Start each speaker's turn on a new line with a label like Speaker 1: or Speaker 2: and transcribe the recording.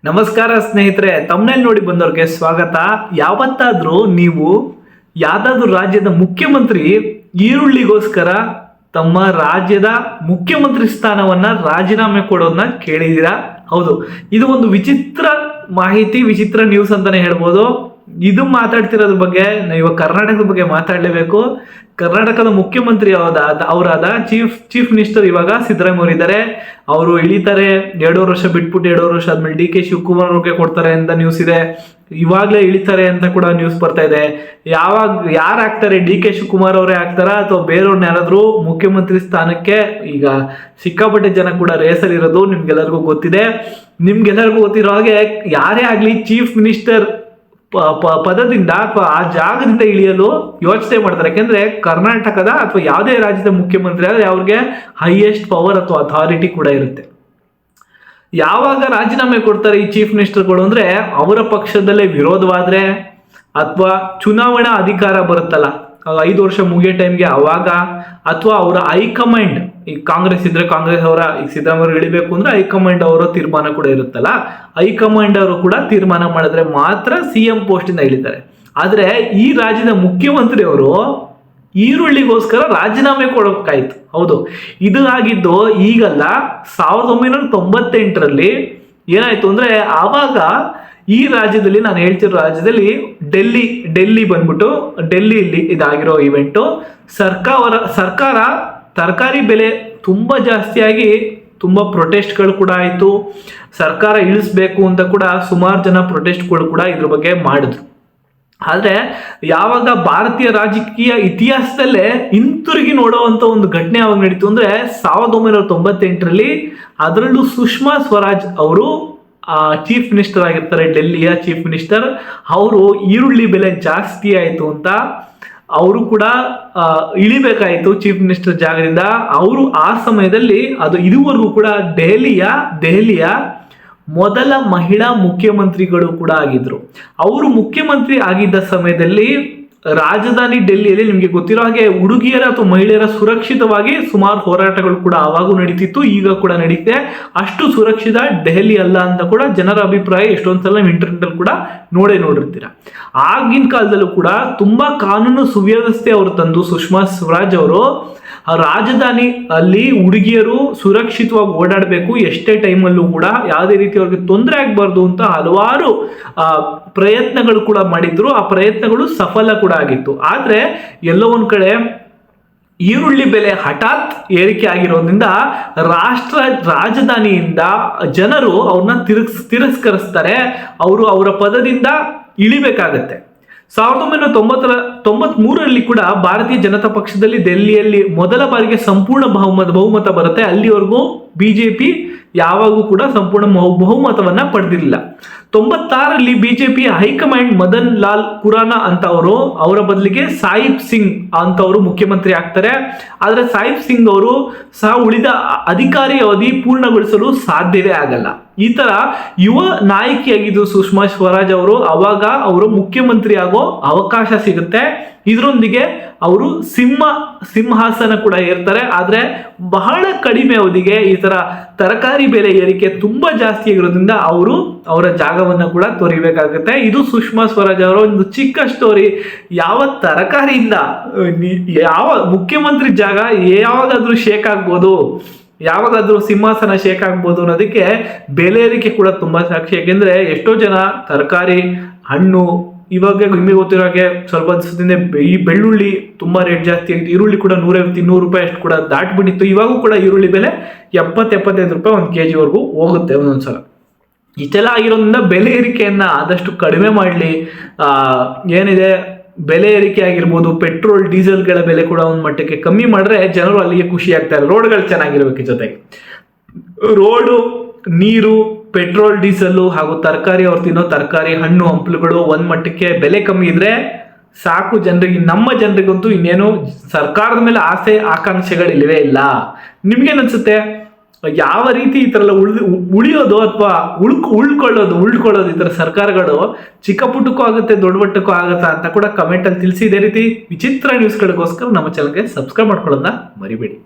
Speaker 1: ನಮಸ್ಕಾರ ಸ್ನೇಹಿತರೆ, ತಮ್ಮನೇಲಿ ನೋಡಿ ಬಂದವ್ರಿಗೆ ಸ್ವಾಗತ. ಯಾವತ್ತಾದ್ರೂ ನೀವು ಯಾವ್ದಾದ್ರು ರಾಜ್ಯದ ಮುಖ್ಯಮಂತ್ರಿ ಈರುಳ್ಳಿಗೋಸ್ಕರ ತಮ್ಮ ರಾಜ್ಯದ ಮುಖ್ಯಮಂತ್ರಿ ಸ್ಥಾನವನ್ನ ರಾಜೀನಾಮೆ ಕೊಡೋದನ್ನ ಕೇಳಿದೀರಾ? ಹೌದು, ಇದು ಒಂದು ವಿಚಿತ್ರ ಮಾಹಿತಿ, ವಿಚಿತ್ರ ನ್ಯೂಸ್ ಅಂತಾನೆ ಹೇಳ್ಬೋದು. ಇದು ಮಾತಾಡ್ತಿರೋದ್ರ ಬಗ್ಗೆ ಇವಾಗ ಕರ್ನಾಟಕದ ಬಗ್ಗೆ ಮಾತಾಡ್ಲೇಬೇಕು. ಕರ್ನಾಟಕದ ಮುಖ್ಯಮಂತ್ರಿ ಅವರಾದ ಚೀಫ್ ಮಿನಿಸ್ಟರ್ ಇವಾಗ ಸಿದ್ದರಾಮಯ್ಯ ಇದ್ದಾರೆ. ಅವರು ಇಳಿತಾರೆ, 2 ವರ್ಷ ಬಿಟ್ಬಿಟ್ಟು 2 ವರ್ಷ ಆದ್ಮೇಲೆ ಡಿ ಕೆ ಶಿವಕುಮಾರ್ ಅವ್ರಿಗೆ ಕೊಡ್ತಾರೆ ಅಂತ ನ್ಯೂಸ್ ಇದೆ. ಇವಾಗ್ಲೇ ಇಳಿತಾರೆ ಅಂತ ಕೂಡ ನ್ಯೂಸ್ ಬರ್ತಾ ಇದೆ. ಯಾರು ಆಗ್ತಾರೆ? ಡಿ ಕೆ ಶಿವಕುಮಾರ್ ಅವರೇ ಆಗ್ತಾರಾ ಅಥವಾ ಬೇರೆಯವ್ರನ್ನ ಯಾರಾದ್ರೂ ಮುಖ್ಯಮಂತ್ರಿ ಸ್ಥಾನಕ್ಕೆ? ಈಗ ಸಿಕ್ಕಾಪಟ್ಟೆ ಜನ ಕೂಡ ರೇಸಲ್ಲಿ ಇರೋದು ನಿಮ್ಗೆಲ್ಲರಿಗೂ ಗೊತ್ತಿದೆ. ನಿಮ್ಗೆಲ್ಲರಿಗೂ ಗೊತ್ತಿರೋ ಹಾಗೆ ಯಾರೇ ಆಗ್ಲಿ ಚೀಫ್ ಮಿನಿಸ್ಟರ್ ಪದದಿಂದ ಅಥವಾ ಆ ಜಾಗದಿಂದ ಇಳಿಯಲು ಯೋಚನೆ ಮಾಡ್ತಾರೆ. ಯಾಕೆಂದ್ರೆ ಕರ್ನಾಟಕದ ಅಥವಾ ಯಾವುದೇ ರಾಜ್ಯದ ಮುಖ್ಯಮಂತ್ರಿ ಆದ್ರೆ ಅವ್ರಿಗೆ ಹೈಯೆಸ್ಟ್ ಪವರ್ ಅಥವಾ ಅಥಾರಿಟಿ ಕೂಡ ಇರುತ್ತೆ. ಯಾವಾಗ ರಾಜೀನಾಮೆ ಕೊಡ್ತಾರೆ ಈ ಚೀಫ್ ಮಿನಿಸ್ಟರ್ಗಳು ಅಂದ್ರೆ ಅವರ ಪಕ್ಷದಲ್ಲೇ ವಿರೋಧವಾದ್ರೆ ಅಥವಾ ಚುನಾವಣಾ ಅಧಿಕಾರ ಬರುತ್ತಲ್ಲ 5 ವರ್ಷ ಮುಗಿಯೋ ಟೈಮ್ಗೆ ಅವಾಗ, ಅಥವಾ ಅವರ ಹೈಕಮಾಂಡ್, ಈಗ ಕಾಂಗ್ರೆಸ್ ಇದ್ರೆ ಕಾಂಗ್ರೆಸ್ ಅವರ, ಈಗ ಸಿದ್ದರಾಮಯ್ಯ ಇಳಿಬೇಕು ಅಂದ್ರೆ ಹೈಕಮಾಂಡ್ ಅವರ ತೀರ್ಮಾನ ಕೂಡ ಇರುತ್ತಲ್ಲ, ಹೈಕಮಾಂಡ್ ಅವರು ಕೂಡ ತೀರ್ಮಾನ ಮಾಡಿದ್ರೆ ಮಾತ್ರ CM ಪೋಸ್ಟ್ ಇಂದ ಇಳಿತಾರೆ. ಆದ್ರೆ ಈ ರಾಜ್ಯದ ಮುಖ್ಯಮಂತ್ರಿ ಅವರು ಈರುಳ್ಳಿಗೋಸ್ಕರ ರಾಜೀನಾಮೆ ಕೊಡಬೇಕಾಯ್ತು. ಹೌದು, ಇದು ಆಗಿದ್ದು ಈಗಲ್ಲ, 1998ರಲ್ಲಿ ಏನಾಯ್ತು ಅಂದ್ರೆ ಆವಾಗ ಈ ರಾಜ್ಯದಲ್ಲಿ, ನಾನು ಹೇಳ್ತಿರೋ ರಾಜ್ಯದಲ್ಲಿ ಡೆಲ್ಲಿ ಬಂದ್ಬಿಟ್ಟು ಡೆಲ್ಲಿಯಲ್ಲಿ ಇದಾಗಿರೋ ಇವೆಂಟು, ಸರ್ಕಾರ ತರಕಾರಿ ಬೆಲೆ ತುಂಬಾ ಜಾಸ್ತಿಯಾಗಿ ತುಂಬಾ ಪ್ರೊಟೆಸ್ಟ್ಗಳು ಕೂಡ ಆಯಿತು. ಸರ್ಕಾರ ಇಳಿಸ್ಬೇಕು ಅಂತ ಕೂಡ ಸುಮಾರು ಜನ ಪ್ರೊಟೆಸ್ಟ್ಗಳು ಕೂಡ ಇದ್ರ ಬಗ್ಗೆ ಮಾಡಿದ್ರು. ಆದ್ರೆ ಯಾವಾಗ ಭಾರತೀಯ ರಾಜಕೀಯ ಇತಿಹಾಸದಲ್ಲೇ ಹಿಂತಿರುಗಿ ನೋಡುವಂತ ಒಂದು ಘಟನೆ ಯಾವಾಗ ನಡೀತು ಅಂದ್ರೆ 1998ರಲ್ಲಿ, ಅದರಲ್ಲೂ ಸುಷ್ಮಾ ಸ್ವರಾಜ್ ಅವರು ಚೀಫ್ ಮಿನಿಸ್ಟರ್ ಆಗಿರ್ತಾರೆ, ಡೆಲ್ಲಿಯ ಚೀಫ್ ಮಿನಿಸ್ಟರ್. ಅವರು ಈರುಳ್ಳಿ ಬೆಲೆ ಜಾಸ್ತಿ ಆಯಿತು ಅಂತ ಅವರು ಕೂಡ ಇಳಿಬೇಕಾಯಿತು ಚೀಫ್ ಮಿನಿಸ್ಟರ್ ಜಾಗದಿಂದ. ಅವರು ಆ ಸಮಯದಲ್ಲಿ, ಅದು ಇದುವರೆಗೂ ಕೂಡ ದೆಹಲಿಯ ಮೊದಲ ಮಹಿಳಾ ಮುಖ್ಯಮಂತ್ರಿಗಳು ಕೂಡ ಆಗಿದ್ರು. ಅವರು ಮುಖ್ಯಮಂತ್ರಿ ಆಗಿದ್ದ ಸಮಯದಲ್ಲಿ ರಾಜಧಾನಿ ಡೆಲ್ಲಿಯಲ್ಲಿ ನಿಮ್ಗೆ ಗೊತ್ತಿರೋ ಹಾಗೆ ಹುಡುಗಿಯರ ಅಥವಾ ಮಹಿಳೆಯರ ಸುರಕ್ಷಿತವಾಗಿ ಸುಮಾರು ಹೋರಾಟಗಳು ಕೂಡ ಆವಾಗೂ ನಡೀತಿತ್ತು, ಈಗ ಕೂಡ ನಡೀತೆ. ಅಷ್ಟು ಸುರಕ್ಷಿತ ದೆಹಲಿ ಅಲ್ಲ ಅಂತ ಕೂಡ ಜನರ ಅಭಿಪ್ರಾಯ. ಎಷ್ಟೊಂದ್ಸಲ ನೀವು ಇಂಟರ್ನೆಟ್ ಅಲ್ಲಿ ಕೂಡ ನೋಡಿರ್ತೀರ. ಆಗಿನ ಕಾಲದಲ್ಲೂ ಕೂಡ ತುಂಬಾ ಕಾನೂನು ಸುವ್ಯವಸ್ಥೆ ಅವರು ತಂದು, ಸುಷ್ಮಾ ಸ್ವರಾಜ್ ಅವರು ರಾಜಧಾನಿ ಅಲ್ಲಿ ಹುಡುಗಿಯರು ಸುರಕ್ಷಿತವಾಗಿ ಓಡಾಡಬೇಕು, ಎಷ್ಟೇ ಟೈಮಲ್ಲೂ ಕೂಡ ಯಾವುದೇ ರೀತಿ ಅವ್ರಿಗೆ ತೊಂದರೆ ಆಗಬಾರ್ದು ಅಂತ ಹಲವಾರು ಪ್ರಯತ್ನಗಳು ಕೂಡ ಮಾಡಿದ್ರು. ಆ ಪ್ರಯತ್ನಗಳು ಸಫಲ ಕೂಡ ಆಗಿತ್ತು. ಆದ್ರೆ ಎಲ್ಲೋ ಒಂದ್ ಕಡೆ ಈರುಳ್ಳಿ ಬೆಲೆ ಹಠಾತ್ ಏರಿಕೆ ಆಗಿರೋದ್ರಿಂದ ರಾಜಧಾನಿಯಿಂದ ಜನರು ಅವ್ರನ್ನ ತಿರಸ್ಕರಿಸ್ತಾರೆ. ಅವರು ಅವರ ಪದದಿಂದ ಇಳಿಬೇಕಾಗತ್ತೆ. 1993ರಲ್ಲಿ ಕೂಡ ಭಾರತೀಯ ಜನತಾ ಪಕ್ಷದಲ್ಲಿ ದೆಹಲಿಯಲ್ಲಿ ಮೊದಲ ಬಾರಿಗೆ ಸಂಪೂರ್ಣ ಬಹುಮತ ಬರುತ್ತೆ. ಅಲ್ಲಿವರೆಗೂ ಬಿಜೆಪಿ ಯಾವಾಗೂ ಕೂಡ ಸಂಪೂರ್ಣ ಬಹುಮತವನ್ನ ಪಡೆದಿರಲಿಲ್ಲ. 96ರಲ್ಲಿ ಬಿಜೆಪಿ ಹೈಕಮಾಂಡ್ ಮದನ್ ಲಾಲ್ ಖುರಾನಾ ಅಂತ ಅವರ ಬದಲಿಗೆ ಸಾಹಿಬ್ ಸಿಂಗ್ ಅಂತವರು ಮುಖ್ಯಮಂತ್ರಿ ಆಗ್ತಾರೆ. ಆದ್ರೆ ಸಾಹಿಬ್ ಸಿಂಗ್ ಅವರು ಸಹ ಉಳಿದ ಅಧಿಕಾರಿ ಅವಧಿ ಪೂರ್ಣಗೊಳಿಸಲು ಸಾಧ್ಯವೇ ಆಗಲ್ಲ. ಈ ತರ ಯುವ ನಾಯಕಿಯಾಗಿದ್ದು ಸುಷ್ಮಾ ಸ್ವರಾಜ್ ಅವರು, ಅವಾಗ ಅವರು ಮುಖ್ಯಮಂತ್ರಿ ಆಗೋ ಅವಕಾಶ ಸಿಗುತ್ತೆ. ಇದರೊಂದಿಗೆ ಅವರು ಸಿಂಹಾಸನ ಕೂಡ ಏರ್ತಾರೆ. ಆದ್ರೆ ಬಹಳ ಕಡಿಮೆ ಅವಧಿಗೆ ಈ ತರ ತರಕಾರಿ ಬೆಲೆ ಏರಿಕೆ ತುಂಬಾ ಜಾಸ್ತಿ ಆಗಿರೋದ್ರಿಂದ ಅವರು ಅವರ ಜಾಗವನ್ನ ಕೂಡ ತೊರಿಬೇಕಾಗುತ್ತೆ. ಇದು ಸುಷ್ಮಾ ಸ್ವರಾಜ್ ಅವರ ಒಂದು ಚಿಕ್ಕ ಸ್ಟೋರಿ. ಯಾವ ತರಕಾರಿಯಿಂದ ಯಾವ ಮುಖ್ಯಮಂತ್ರಿ ಜಾಗ ಯಾವಾಗಾದ್ರೂ ಶೇಕ್ ಆಗ್ಬೋದು, ಯಾವಾಗಾದ್ರೂ ಸಿಂಹಾಸನ ಶೇಕ್ ಆಗ್ಬೋದು ಅನ್ನೋದಕ್ಕೆ ಬೆಲೆ ಏರಿಕೆ ಕೂಡ ತುಂಬಾ ಸಾಕ್ಷಿ. ಯಾಕೆಂದ್ರೆ ಎಷ್ಟೋ ಜನ ತರಕಾರಿ, ಹಣ್ಣು, ಇವಾಗ ನಿಮಗೆ ಗೊತ್ತಿರೋ ಹಾಗೆ ಸ್ವಲ್ಪ ದಿವಸದಿಂದ ಈ ಬೆಳ್ಳುಳ್ಳಿ ತುಂಬಾ ರೇಟ್ ಜಾಸ್ತಿ ಆಗಿತ್ತು. ಈರುಳ್ಳಿ ಕೂಡ 150-200 ರೂಪಾಯಿ ಅಷ್ಟು ಕೂಡ ದಾಟ್ಬಿಟ್ಟಿತ್ತು. ಇವಾಗೂ ಕೂಡ ಈರುಳ್ಳಿ ಬೆಲೆ 70-75 ರೂಪಾಯಿ 1 kg ವರೆಗೂ ಹೋಗುತ್ತೆ ಒಂದೊಂದ್ಸಲ. ಇಷ್ಟೆಲ್ಲ ಆಗಿರೋದ್ರಿಂದ ಬೆಲೆ ಏರಿಕೆಯನ್ನ ಆದಷ್ಟು ಕಡಿಮೆ ಮಾಡಲಿ. ಏನಿದೆ ಬೆಲೆ ಏರಿಕೆ ಆಗಿರ್ಬೋದು, ಪೆಟ್ರೋಲ್ ಡೀಸೆಲ್ಗಳ ಬೆಲೆ ಕೂಡ ಒಂದು ಮಟ್ಟಕ್ಕೆ ಕಮ್ಮಿ ಮಾಡಿದ್ರೆ ಜನರು ಅಲ್ಲಿಗೆ ಖುಷಿ ಆಗ್ತಾರೆ. ರೋಡ್ಗಳು ಚೆನ್ನಾಗಿರ್ಬೇಕು, ಜೊತೆಗೆ ರೋಡು, ನೀರು, ಪೆಟ್ರೋಲ್ ಡೀಸೆಲ್ ಹಾಗೂ ತರಕಾರಿ, ಅವ್ರು ತಿನ್ನೋ ತರಕಾರಿ, ಹಣ್ಣು ಹಂಪಲುಗಳು ಒಂದ್ ಮಟ್ಟಕ್ಕೆ ಬೆಲೆ ಕಮ್ಮಿ ಇದ್ರೆ ಸಾಕು ಜನರಿಗೆ. ನಮ್ಮ ಜನರಿಗಂತೂ ಇನ್ನೇನು ಸರ್ಕಾರದ ಮೇಲೆ ಆಸೆ ಆಕಾಂಕ್ಷೆಗಳಿಲ್ಲವೇ ಇಲ್ಲ. ನಿಮ್ಗೇನನ್ಸುತ್ತೆ? ಯಾವ ರೀತಿ ಈ ತರ ಎಲ್ಲ ಉಳಿಯೋದು ಅಥವಾ ಉಳ್ಕೊಳ್ಳೋದು ಈ ತರ ಸರ್ಕಾರಗಳು ಚಿಕ್ಕ ಪುಟ್ಟಕ್ಕೂ ಆಗುತ್ತೆ, ದೊಡ್ಡ ಮಟ್ಟಕ್ಕೂ ಆಗುತ್ತಾ ಅಂತ ಕೂಡ ಕಮೆಂಟ್ ಅಲ್ಲಿ ತಿಳಿಸಿ. ಇದೇ ರೀತಿ ವಿಚಿತ್ರ ನ್ಯೂಸ್ಗಳಿಗೋಸ್ಕರ ನಮ್ಮ ಚಾನಲ್ಗೆ ಸಬ್ಸ್ಕ್ರೈಬ್ ಮಾಡ್ಕೊಳ್ಳೋದನ್ನ ಮರಿಬೇಡಿ.